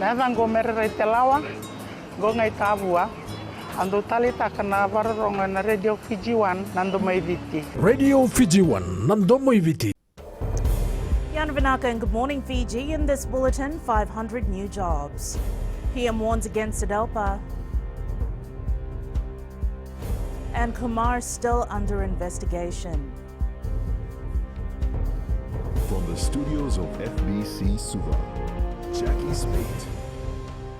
Nathan go merere te lawa, go ngai tabua, ando talita kana vararonga na Radio Fiji 1 nando maiviti. Radio Fiji 1 nando maiviti. Yana Vinaka and Good Morning Fiji. In this bulletin, 500 new jobs. PM warns against Sadelpa. And KUMAR still under investigation. From the studios of FBC Suva, Jackie Spate.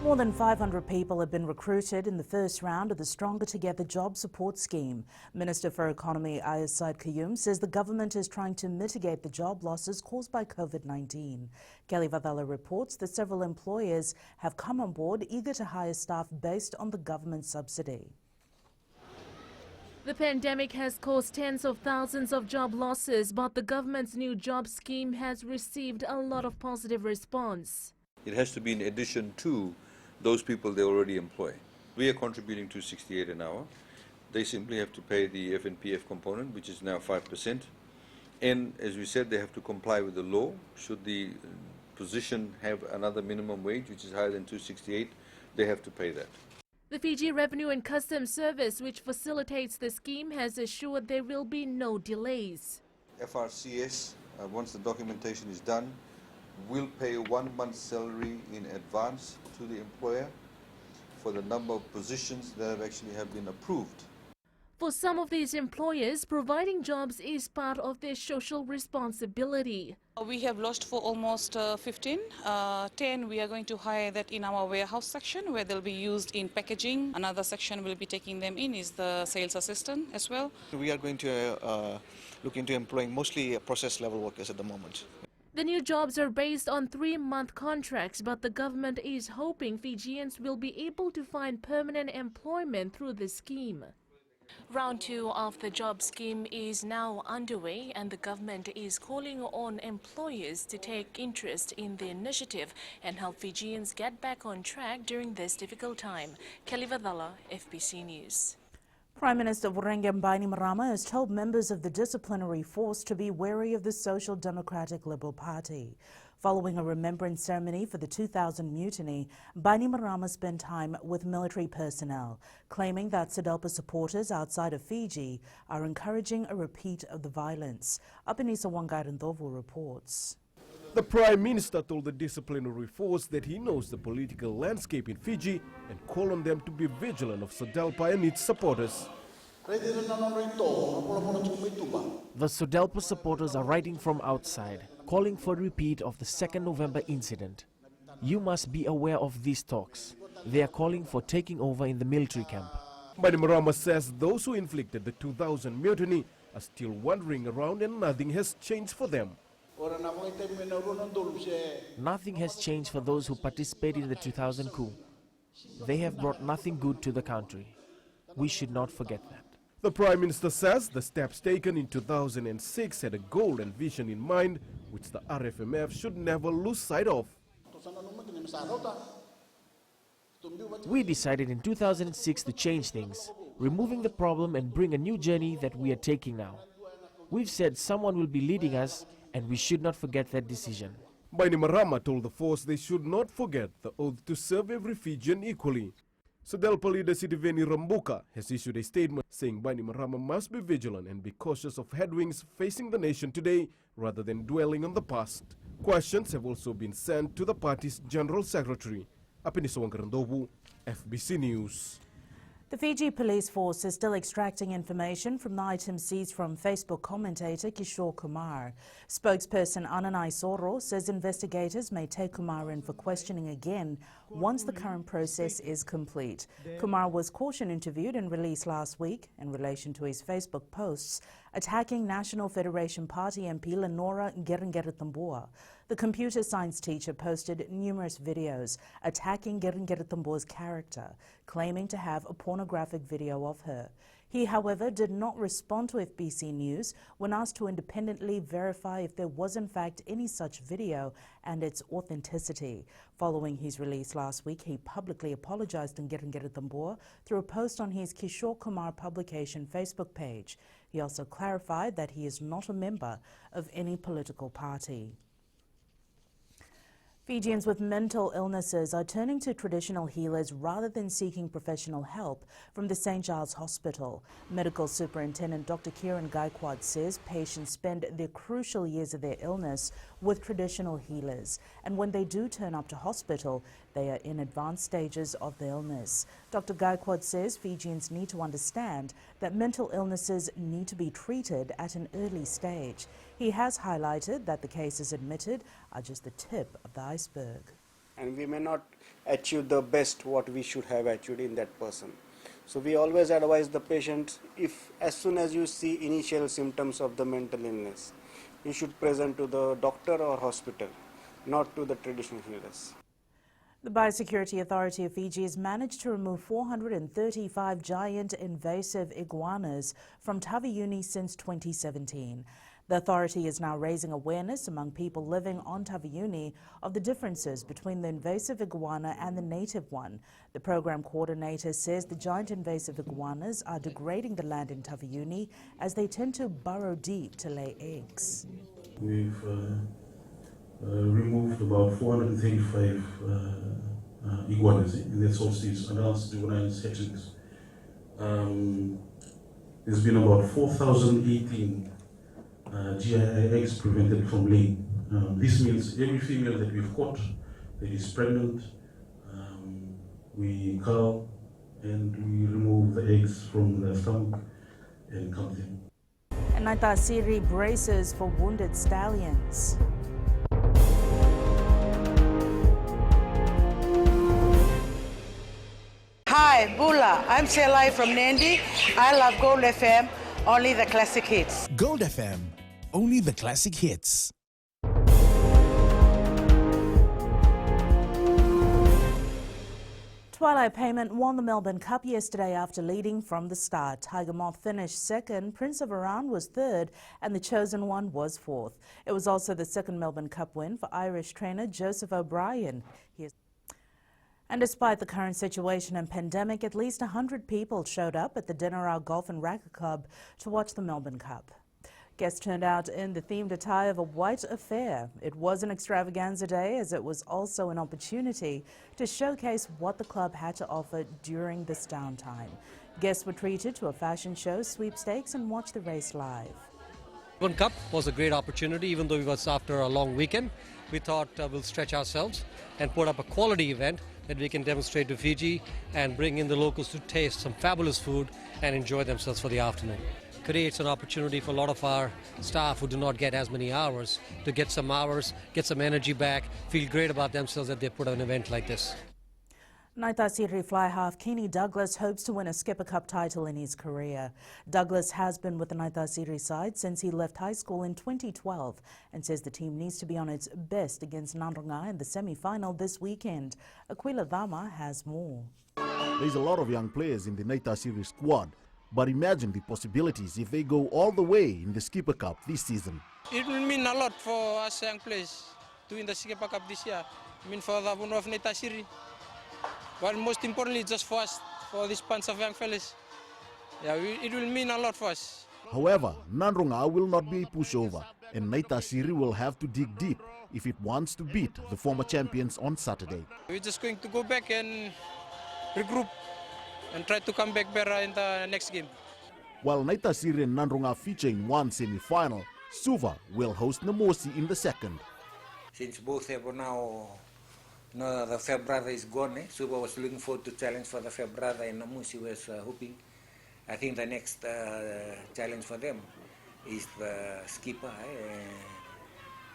More than 500 people have been recruited in the first round of the Stronger Together Job Support Scheme. Minister for Economy Ayasad Kayum says the government is trying to mitigate the job losses caused by COVID-19. Kelly Vadala reports that several employers have come on board eager to hire staff based on the government subsidy. The pandemic has caused tens of thousands of job losses, but the government's new job scheme has received a lot of positive response. It has to be in addition to those people they already employ. We are contributing to 68 an hour. They simply have to pay the FNPF component, which is now 5%. And as we said, they have to comply with the law. Should the position have another minimum wage, which is higher than 268, they have to pay that. The Fiji Revenue and Customs Service, which facilitates the scheme, has assured there will be no delays. FRCS, once the documentation is done, will pay 1 month's salary in advance to the employer for the number of positions that have been approved. For some of these employers, providing jobs is part of their social responsibility. We have lost for almost 15. 10 we are going to hire that in our warehouse section where they'll be used in packaging. Another section we'll be taking them in is the sales assistant as well. We are going to look into employing mostly process level workers at the moment. The new jobs are based on 3-month contracts, but the government is hoping Fijians will be able to find permanent employment through the scheme. Round 2 of the job scheme is now underway, and the government is calling on employers to take interest in the initiative and help Fijians get back on track during this difficult time. Kelly Vadala, FBC News. Prime Minister Vurenge Bainimarama has told members of the disciplinary force to be wary of the Social Democratic Liberal Party. Following a remembrance ceremony for the 2000 mutiny, Bainimarama spent time with military personnel, claiming that Sadelpa supporters outside of Fiji are encouraging a repeat of the violence. Apanisa Wangairandovu reports. The Prime Minister told the disciplinary force that he knows the political landscape in Fiji and called on them to be vigilant of Sadelpa and its supporters. The Sadelpa supporters are writing from outside, calling for a repeat of the 2nd November incident. You must be aware of these talks. They are calling for taking over in the military camp. Bainimarama says those who inflicted the 2000 mutiny are still wandering around and nothing has changed for them. Nothing has changed for those who participated in the 2000 coup. They have brought nothing good to the country. We should not forget that. The Prime Minister says the steps taken in 2006 had a goal and vision in mind, which the RFMF should never lose sight of. We decided in 2006 to change things, removing the problem and bring a new journey that we are taking now. We've said someone will be leading us, and we should not forget that decision. Bainimarama told the force they should not forget the oath to serve every Fijian equally. Sadelpa leader Sitiveni Rambuka has issued a statement saying Bainimarama must be vigilant and be cautious of headwinds facing the nation today rather than dwelling on the past. Questions have also been sent to the party's General Secretary. Apiniso Wangkarandobu, FBC News. The Fiji Police Force is still extracting information from the items seized from Facebook commentator Kishore Kumar. Spokesperson Ananai Soro says investigators may take Kumar in for questioning again once the current process is complete. Kumar was caution interviewed and released last week in relation to his Facebook posts attacking National Federation Party MP Lenora Ngerengere-Tambua. The computer science teacher posted numerous videos attacking Ngerengere-Tambua's character, claiming to have a pornographic video of her. He, however, did not respond to FBC News when asked to independently verify if there was in fact any such video and its authenticity. Following his release last week, he publicly apologized to Ngerengere-Tambua through a post on his Kishore Kumar publication Facebook page. He also clarified that he is not a member of any political party. Fijians with mental illnesses are turning to traditional healers rather than seeking professional help from the St. Giles Hospital. Medical Superintendent Dr. Kieran Gaikwad says patients spend the crucial years of their illness with traditional healers, and when they do turn up to hospital, they are in advanced stages of the illness. Dr. Gaikwad says Fijians need to understand that mental illnesses need to be treated at an early stage. He has highlighted that the cases admitted are just the tip of the iceberg. And we may not achieve the best what we should have achieved in that person. So we always advise the patient, if as soon as you see initial symptoms of the mental illness, you should present to the doctor or hospital, not to the traditional healers. The Biosecurity Authority of Fiji has managed to remove 435 giant invasive iguanas from Taveuni since 2017. The authority is now raising awareness among people living on Taveuni of the differences between the invasive iguana and the native one. The program coordinator says the giant invasive iguanas are degrading the land in Taveuni as they tend to burrow deep to lay eggs. We've removed about 435 iguanas in their solstice, adults, juveniles, hatchlings. There's been about 4,018 GI eggs prevented from laying. This means every female that we've caught that is pregnant, we cull and we remove the eggs from the stomach and count them. And Naitasiri braces for wounded stallions. Hi, Bula. I'm Selai from Nandi. I love Gold FM, only the classic hits. Gold FM, only the classic hits. Twilight Payment won the Melbourne Cup yesterday after leading from the start. Tiger Moth finished second, Prince of Iran was third, and the Chosen One was fourth. It was also the second Melbourne Cup win for Irish trainer Joseph O'Brien. And despite the current situation and pandemic, at least 100 people showed up at the Dinnerau Golf and Racquet Club to watch the Melbourne Cup. Guests turned out in the themed attire of a white affair. It was an extravaganza day, as it was also an opportunity to showcase what the club had to offer during this downtime. Guests were treated to a fashion show, sweepstakes, and watched the race live. Melbourne Cup was a great opportunity, even though it was after a long weekend. We thought we'll stretch ourselves and put up a quality event that we can demonstrate to Fiji and bring in the locals to taste some fabulous food and enjoy themselves for the afternoon. Creates an opportunity for a lot of our staff who do not get as many hours to get some hours, get some energy back, feel great about themselves that they put on an event like this. Naitasiri fly half Kenny Douglas hopes to win a Skipper Cup title in his career. Douglas has been with the Naitasiri side since he left high school in 2012 and says the team needs to be on its best against Nandronga in the semi-final this weekend. Aquila Dama has more. There's a lot of young players in the Naitasiri squad, but imagine the possibilities if they go all the way in the Skipper Cup this season. It will mean a lot for us young players to win the Skipper Cup this year. I mean for the honor of Naitasiri. But most importantly, just for us, for this bunch of young fellas. Yeah, it will mean a lot for us. However, Nandronga will not be a pushover, and Naitasiri will have to dig deep if it wants to beat the former champions on Saturday. We're just going to go back and regroup and try to come back better in the next game. While Naitasiri and Nandronga feature in one semi-final, Suva will host Namosi in the second. Since both have now, the Feb brother is gone, Suva was looking forward to challenge for the Feb brother, and Namosi was hoping. I think the next challenge for them is the Skipper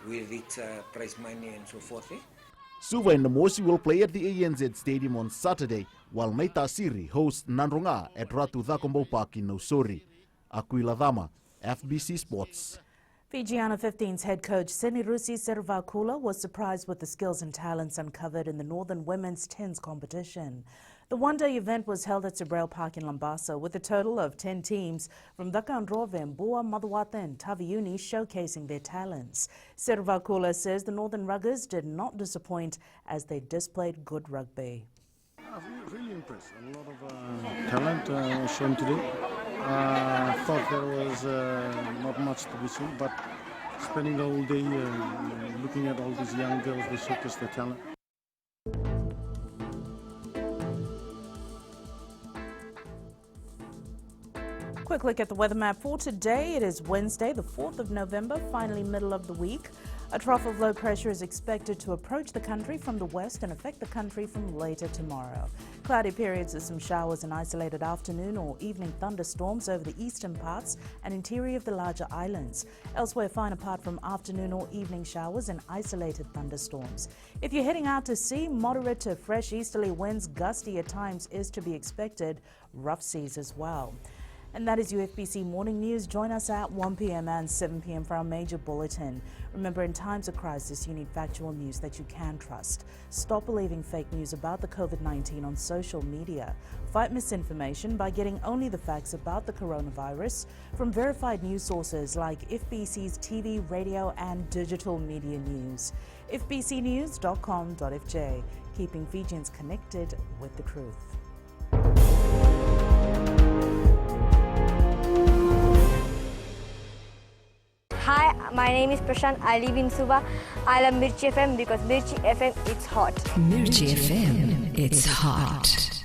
with its prize money and so forth. Suva and Namosi will play at the ANZ Stadium on Saturday, while Naitasiri hosts Nandronga at Ratu Thakombo Park in Nosori. Aquila Dama, FBC Sports. Fiji Under-15's head coach Senirusi Servakula was surprised with the skills and talents uncovered in the Northern Women's Tens competition. The one-day event was held at Sobrel Park in Lambasa with a total of 10 teams from Dakandrove, Bua, Maduwata and Taveuni showcasing their talents. Servakula says the Northern Ruggers did not disappoint as they displayed good rugby. Really impressed. A lot of talent shown today. Thought there was not much to be seen, but spending the whole day looking at all these young girls, they showcase their talent. Quick look at the weather map for today. It is Wednesday, the 4th of November, finally middle of the week. A trough of low pressure is expected to approach the country from the west and affect the country from later tomorrow. Cloudy periods with some showers and isolated afternoon or evening thunderstorms over the eastern parts and interior of the larger islands. Elsewhere, fine apart from afternoon or evening showers and isolated thunderstorms. If you're heading out to sea, moderate to fresh easterly winds, gusty at times is to be expected. Rough seas as well. And that is UFBC Morning News. Join us at 1 p.m. and 7 p.m. for our major bulletin. Remember, in times of crisis, you need factual news that you can trust. Stop believing fake news about the COVID-19 on social media. Fight misinformation by getting only the facts about the coronavirus from verified news sources like FBC's TV, radio and digital media news. FBCnews.com.fj, keeping Fijians connected with the truth. Hi, my name is Prashant. I live in Suva. I love Mirchi FM because Mirchi FM, it's hot. Mirchi FM, it's hot.